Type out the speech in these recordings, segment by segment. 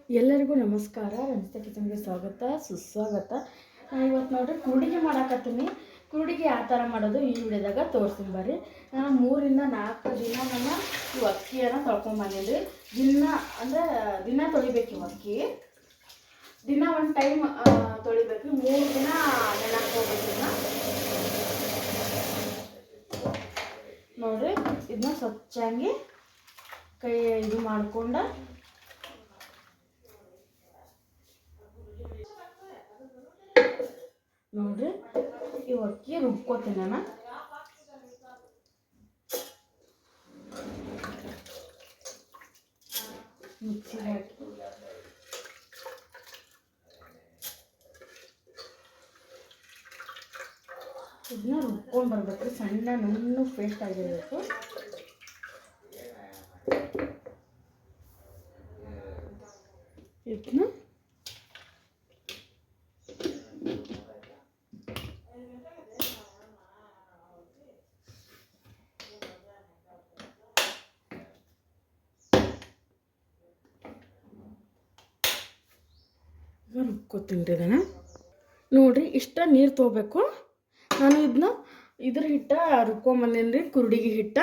ಎಲ್ಲರಿಗೂ ನಮಸ್ಕಾರ. ರಂಜಿತಾ ಕಿಚನ್ಗೆ ಸ್ವಾಗತ ಸುಸ್ವಾಗತ. ನಾನು ಇವತ್ತು ನೋಡ್ರಿ ಕುರುಡಿಗೆ ಮಾಡಾಕತ್ತೀನಿ. ಕುರುಡಿಗೆ ಯಾವ ಥರ ಮಾಡೋದು ಈ ವಿಡಿಯೋದಾಗ ತೋರಿಸ್ತೀನಿ ಬರ್ರಿ. ನಾನು 3 ರಿಂದ 4 ದಿನ ನಾನು ಈ ಅಕ್ಕಿಯನ್ನು ತೊಳ್ಕೊಂಬಂದಿದ್ರಿ. ದಿನ ತೊಳಿಬೇಕು. ಈ ಅಕ್ಕಿ ದಿನ ಒಂದು ಟೈಮ್ ತೊಳಿಬೇಕು. 3 ದಿನ ನೆನಕ್ಕೆ ಹೋಗ್ಬೇಕು. ನೋಡ್ರಿ ಇದನ್ನ ಸ್ವಚ್ಛಾಗಿ ಕೈ ಇದು ಮಾಡ್ಕೊಂಡು ನೋಡ್ರಿ ಈ ಅಕ್ಕಿ ರುಬ್ಕೋತೀನಿ. ನಾನು ಮಿಕ್ಸಿಗೆ ಹಾಕಿ ಇದನ್ನ ರುಬ್ಕೊಂಡು ಬರ್ಬೇಕು. ಸಣ್ಣ ನುಣ್ಣು ಪೇಸ್ಟ್ ಆಗಿರಬೇಕು. ಇದನ್ನ ರುಬ್ಕೋತೀನಿ ರೀ. ಇದನ್ನು ನೋಡಿರಿ ಇಷ್ಟ ನೀರು ತೊಗೋಬೇಕು. ನಾನು ಇದ್ರ ಹಿಟ್ಟ ರುಬ್ಕೊಂಬಂದೀನಿ ರೀ. ಕುರುಡಿಗೆ ಹಿಟ್ಟ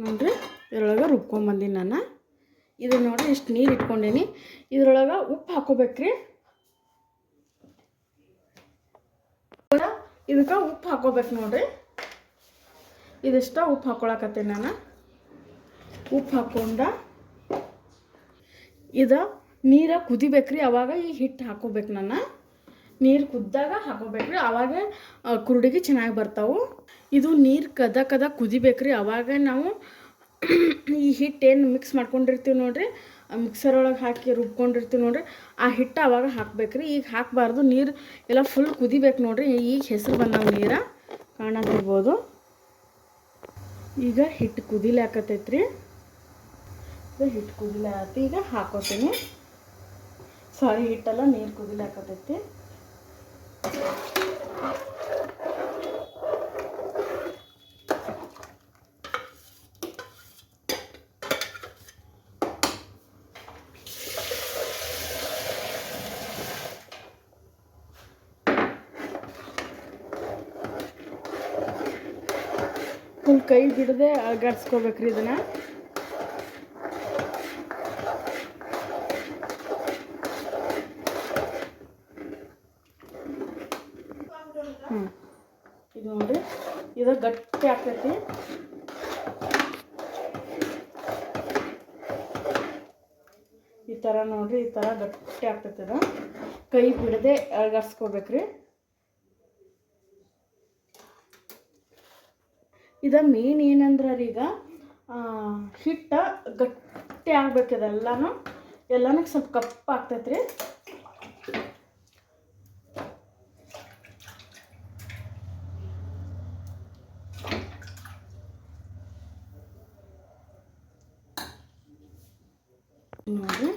ನೋಡಿರಿ ಇದ್ರೊಳಗೆ ರುಬ್ಕೊಂಬಂದೀನಿ ನಾನು. ಇದು ನೋಡಿರಿ ಇಷ್ಟು ನೀರು ಇಟ್ಕೊಂಡೀನಿ. ಇದ್ರೊಳಗೆ ಉಪ್ಪು ಹಾಕೋಬೇಕ್ರಿ. ಇದಕ್ಕೆ ಉಪ್ಪು ಹಾಕೋಬೇಕು ನೋಡಿರಿ. ಇದಿಷ್ಟ ಉಪ್ಪು ಹಾಕೊಳಕತ್ತೀನಿ ನಾನು. ಉಪ್ಪು ಹಾಕ್ಕೊಂಡ ಇದು ನೀರು ಕುದಿಬೇಕ್ರಿ. ಅವಾಗ ಈ ಹಿಟ್ಟು ಹಾಕೋಬೇಕು. ನಾನು ನೀರು ಕುದ್ದಾಗ ಹಾಕೋಬೇಕ್ರಿ. ಅವಾಗ ಕುರುಡಿಗೆ ಚೆನ್ನಾಗಿ ಬರ್ತಾವೆ. ಇದು ನೀರು ಕದ ಕುದಿಬೇಕ್ರಿ. ಅವಾಗ ನಾವು ಈ ಹಿಟ್ಟು ಏನು ಮಿಕ್ಸ್ ಮಾಡ್ಕೊಂಡಿರ್ತೀವಿ ನೋಡಿರಿ, ಮಿಕ್ಸರ್ ಒಳಗೆ ಹಾಕಿ ರುಬ್ಕೊಂಡಿರ್ತೀವಿ ನೋಡಿರಿ, ಆ ಹಿಟ್ಟು ಅವಾಗ ಹಾಕ್ಬೇಕ್ರಿ. ಈಗ ಹಾಕಬಾರ್ದು. ನೀರು ಎಲ್ಲ ಫುಲ್ ಕುದಿಬೇಕು ನೋಡಿರಿ. ಈಗ ಹೆಸರು ಬಂದವು ನೀರು ಕಾಣತಿರ್ಬೋದು. ಈಗ ಹಿಟ್ಟು ಕುದಿಲಾಕತ್ತೈತ್ರಿ. ಹಿಟ್ಟು ಕುದಿಲಾಕತ್ತಿ. ಈಗ ಹಾಕೋತೀನಿ. ಹಿಟ್ಟೆಲ್ಲ ನೀರು ಕುದಿಲಾಕತ್ತೈತಿ. ಫುಲ್ ಕೈ ಬಿಡದೆ ಅಗಾಡ್ಸ್ಕೋಬೇಕ್ರಿ ಇದನ್ನು. ಇದು ನೋಡಿರಿ ಇದು ಗಟ್ಟಿ ಆಗ್ತೈತಿ. ಈ ಥರ ನೋಡಿರಿ, ಈ ಥರ ಗಟ್ಟಿ ಆಗ್ತೈತಿ. ಇದು ಕೈ ಬಿಡದೆ ಅಗಾಡ್ಸ್ಕೋಬೇಕ್ರಿ. ಇದು ಮೇನ್ ಏನಂದ್ರೆ ಈಗ ಹಿಟ್ಟು ಗಟ್ಟಿ ಆಗ್ಬೇಕು. ಎಲ್ಲನೂ ಸ್ವಲ್ಪ ಕಪ್ಪು ಆಗ್ತೈತೆ ರೀ. ನೋಡಿ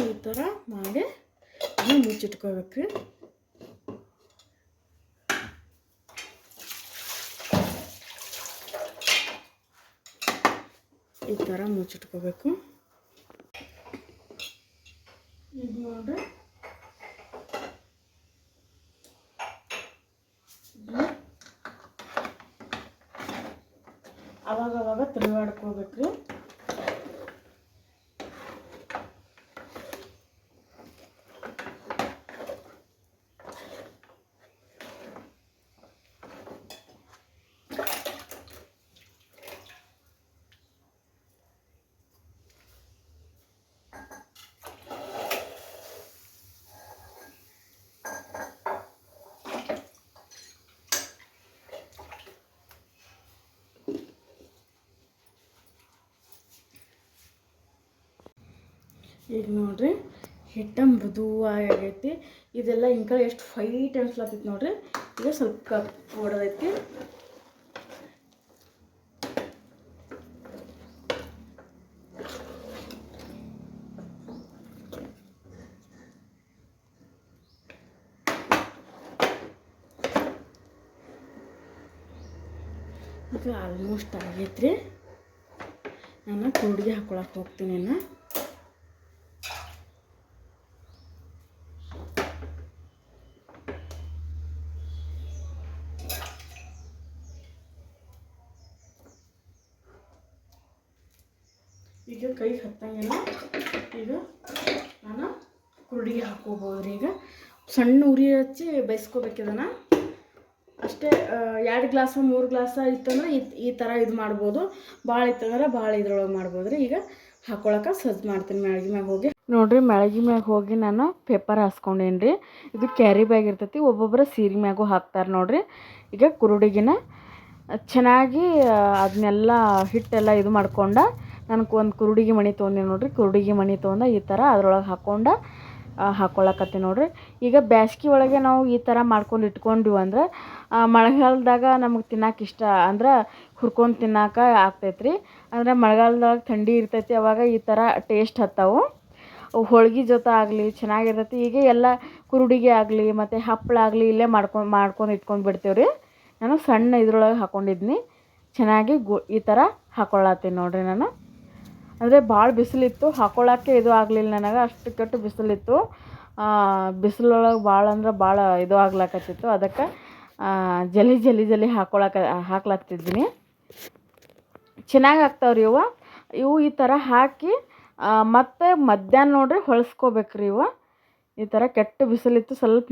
ಈ ಥರ ಮಾಡಿ ಮುಚ್ಚಿಟ್ಕೋಬೇಕ್ರಿ. ಈ ಥರ ಮುಚ್ಚಿಟ್ಕೋಬೇಕು. ಇದು ನೋಡ್ರಿ ಅವಾಗ ತಿರುಗಾಡ್ಕೋಬೇಕ್ರಿ. ಈಗ ನೋಡ್ರಿ ಹಿಟ್ಟ ಮೃದುವಾಗೈತಿ. ಇದೆಲ್ಲ ಇಂಕಲ್ ಎಷ್ಟು ಫೈಟ್ ಅನ್ಸ್ಲತ್ತೈತಿ ನೋಡ್ರಿ. ಈಗ ಸ್ವಲ್ಪ ಕಪ್ಪು ಹೊಡೆದೈತಿ. ಈಗ ಆಲ್ಮೋಸ್ಟ್ ಆಗೈತ್ರಿ. ನಾನು ಕುರುಡಿಗೆ ಹಾಕೊಳಕ್ಕೆ ಹೋಗ್ತೀನಿ. ಈಗ ಕೈ ಹತ್ತಂಗಿಲ್ಲ. ಈಗ ನಾನು ಕುರುಡಿಗೆ ಹಾಕೋಬೋದು ರೀ. ಈಗ ಸಣ್ಣ ಉರಿ ಹಚ್ಚಿ ಬೇಯಿಸ್ಕೋಬೇಕಿದನ್ನು ಅಷ್ಟೇ. 2 ಗ್ಲಾಸ 3 ಗ್ಲಾಸ ಇತ್ತಂದ್ರೆ ಈ ಥರ ಇದು ಮಾಡ್ಬೋದು. ಭಾಳ ಇತ್ತಂದ್ರೆ ಭಾಳ ಇದ್ರೊಳಗೆ ಮಾಡ್ಬೋದು ರೀ. ಈಗ ಹಾಕೊಳಕ್ಕೆ ಸಜ್ಜು ಮಾಡ್ತೀನಿ. ಮ್ಯಾಳ್ಗಿ ಮ್ಯಾಗ ಹೋಗಿ ನೋಡಿರಿ, ಮ್ಯಾಳ್ಗಿ ಮ್ಯಾಗ ಹೋಗಿ ನಾನು ಪೇಪರ್ ಹಾಸ್ಕೊಂಡೇನಿ ರೀ. ಇದು ಕ್ಯಾರಿ ಬ್ಯಾಗ್ ಇರ್ತೈತಿ, ಒಬ್ಬೊಬ್ಬರು ಸೀರೆ ಮ್ಯಾಗೂ ಹಾಕ್ತಾರೆ ನೋಡಿರಿ. ಈಗ ಕುರುಡಿಗಿನ ಚೆನ್ನಾಗಿ ಅದನ್ನೆಲ್ಲ ಹಿಟ್ಟೆಲ್ಲ ಇದು ಮಾಡ್ಕೊಂಡು ನನಗೆ ಒಂದು ಕುರುಡಿಗೆ ಮಣಿ ತೊಗೊಂಡೆ ನೋಡಿರಿ. ಕುರುಡಿಗೆ ಮಣಿ ತೊಗೊಂಡು ಈ ಥರ ಅದ್ರೊಳಗೆ ಹಾಕ್ಕೊಂಡು ಹಾಕ್ಕೊಳಕತ್ತೀನಿ ನೋಡಿರಿ. ಈಗ ಬ್ಯಾಸ್ಗೆ ಒಳಗೆ ನಾವು ಈ ಥರ ಮಾಡ್ಕೊಂಡು ಇಟ್ಕೊಂಡ್ವಿ ಅಂದ್ರೆ ಮಳೆಗಾಲದಾಗ ನಮಗೆ ತಿನ್ನಕ್ಕೆ ಇಷ್ಟ ಅಂದ್ರೆ ಹುರ್ಕೊಂಡು ತಿನ್ನಕ್ಕೆ ಆಗ್ತೈತೆ ರೀ. ಅಂದರೆ ಮಳೆಗಾಲದಾಗ ಥಂಡಿ ಇರ್ತೈತಿ, ಅವಾಗ ಈ ಥರ ಟೇಸ್ಟ್ ಹತ್ತವು. ಹೋಳ್ಗೆ ಜೊತೆ ಆಗಲಿ ಚೆನ್ನಾಗಿರ್ತೈತಿ. ಈಗ ಎಲ್ಲ ಕುರುಡಿಗೆ ಆಗಲಿ ಮತ್ತು ಹಪ್ಪಳ ಆಗಲಿ ಇಲ್ಲೇ ಮಾಡ್ಕೊಂಡು ಇಟ್ಕೊಂಡು ಬಿಡ್ತೇವೆ ರೀ. ನಾನು ಸಣ್ಣ ಇದ್ರೊಳಗೆ ಹಾಕ್ಕೊಂಡಿದ್ನಿ. ಚೆನ್ನಾಗಿ ಈ ಥರ ಹಾಕ್ಕೊಳತ್ತೀನಿ ನೋಡಿರಿ. ನಾನು ಅಂದರೆ ಭಾಳ ಬಿಸಿಲಿತ್ತು, ಹಾಕ್ಕೊಳ್ಳೋಕ್ಕೆ ಇದು ಆಗಲಿಲ್ಲ ನನಗೆ. ಅಷ್ಟು ಕೆಟ್ಟು ಬಿಸಿಲಿತ್ತು. ಬಿಸಿಲೊಳಗೆ ಭಾಳ ಅಂದ್ರೆ ಭಾಳ ಇದು ಆಗ್ಲಕತ್ತಿತ್ತು. ಅದಕ್ಕೆ ಜಲ್ದಿ ಹಾಕ್ಲಾಗ್ತಿದ್ದೀನಿ. ಚೆನ್ನಾಗಿ ಆಗ್ತಾವ್ರಿ ಇವು ಈ ಥರ ಹಾಕಿ ಮತ್ತು ಮಧ್ಯಾಹ್ನ ನೋಡ್ರಿ ಹೊಳ್ಸ್ಕೋಬೇಕ್ರಿ. ಈ ಥರ ಕೆಟ್ಟ ಬಿಸಿಲಿತ್ತು, ಸ್ವಲ್ಪ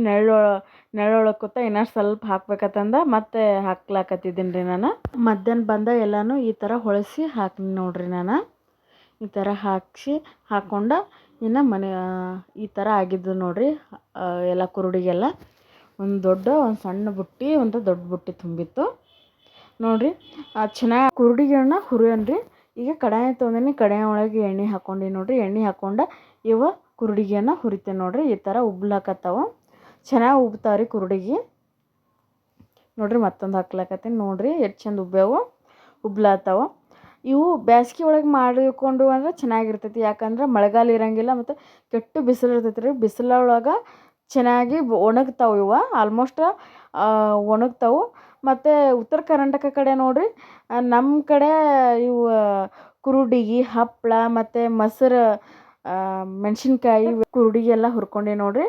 ನೆರಳೊಳಗೆ ಕೂತ ಇನ್ನಷ್ಟು ಸ್ವಲ್ಪ ಹಾಕ್ಬೇಕಂತಂದ ಮತ್ತೆ ಹಾಕ್ಲಾಕತ್ತಿದ್ದೀನಿ ರೀ. ನಾನು ಮಧ್ಯಾಹ್ನ ಬಂದ ಎಲ್ಲನೂ ಈ ಥರ ಹೊಳಸಿ ಹಾಕಿ ನೋಡ್ರಿ. ನಾನು ಈ ಥರ ಹಾಕ್ಕೊಂಡು ಇನ್ನು ಈ ಥರ ಆಗಿದ್ದು ನೋಡಿರಿ. ಎಲ್ಲ ಕುರುಡಿಗೆಲ್ಲ ಒಂದು ಸಣ್ಣ ಬುಟ್ಟಿ, ಒಂದು ದೊಡ್ಡ ಬುಟ್ಟಿ ತುಂಬಿತ್ತು ನೋಡಿರಿ. ಚೆನ್ನಾಗಿ ಕುರುಡಿಗೆನ ಹುರಿಯನ್ರಿ. ಈಗ ಕಡಾಯಿ ತೊಗೊಂಡಿನಿ, ಕಡಾಯಿ ಒಳಗೆ ಎಣ್ಣೆ ಹಾಕ್ಕೊಂಡು ನೋಡಿರಿ. ಎಣ್ಣೆ ಹಾಕ್ಕೊಂಡು ಕುರುಡಿಗೆನ ಹುರಿತೇನೆ ನೋಡಿರಿ. ಈ ಥರ ಉಬ್ಲಾಕತ್ತಾವ, ಚೆನ್ನಾಗಿ ಉಬ್ತಾವ್ರಿ ಕುರುಡಿಗೆ ನೋಡಿರಿ. ಮತ್ತೊಂದು ಹಾಕ್ಲಾಕತ್ತೀನಿ ನೋಡಿರಿ, ಎಷ್ಟು ಚಂದ ಉಬ್ಲಾತಾವ. ಇವು ಬೇಸ್ಗೆ ಒಳಗೆ ಮಾಡಿಕೊಂಡು ಅಂದರೆ ಚೆನ್ನಾಗಿರ್ತೈತಿ. ಯಾಕಂದ್ರೆ ಮಳೆಗಾಲ ಇರೋಂಗಿಲ್ಲ ಮತ್ತು ಕೆಟ್ಟು ಬಿಸಿಲು ಇರ್ತೈತಿ ರೀ. ಬಿಸಿಲೊಳಗೆ ಚೆನ್ನಾಗಿ ಒಣಗ್ತಾವೆ. ಆಲ್ಮೋಸ್ಟ್ ಒಣಗ್ತಾವೆ. ಮತ್ತು ಉತ್ತರ ಕರ್ನಾಟಕ ಕಡೆ ನೋಡಿರಿ, ನಮ್ಮ ಕಡೆ ಇವು ಕುರುಡಿಗೆ ಹಪ್ಪಳ ಮತ್ತು ಮೊಸರು ಮೆಣಸಿನ್ಕಾಯಿ ಕುರುಡಿಗೆಲ್ಲ ಹುರ್ಕೊಂಡೆ ನೋಡಿರಿ.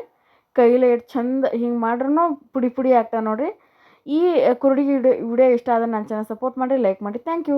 ಕೈಲಿ ಎಷ್ಟು ಚಂದ ಹಿಂಗೆ ಮಾಡ್ರೂ ಪುಡಿ ಆಗ್ತಾವೆ ನೋಡಿರಿ. ಈ ಕುರುಡಿಗೆ ವಿಡಿಯೋ ಇಷ್ಟ ಆದರೆ ನನ್ನ ಚಾನಲ್ ಸಪೋರ್ಟ್ ಮಾಡಿರಿ, ಲೈಕ್ ಮಾಡಿ. Thank you.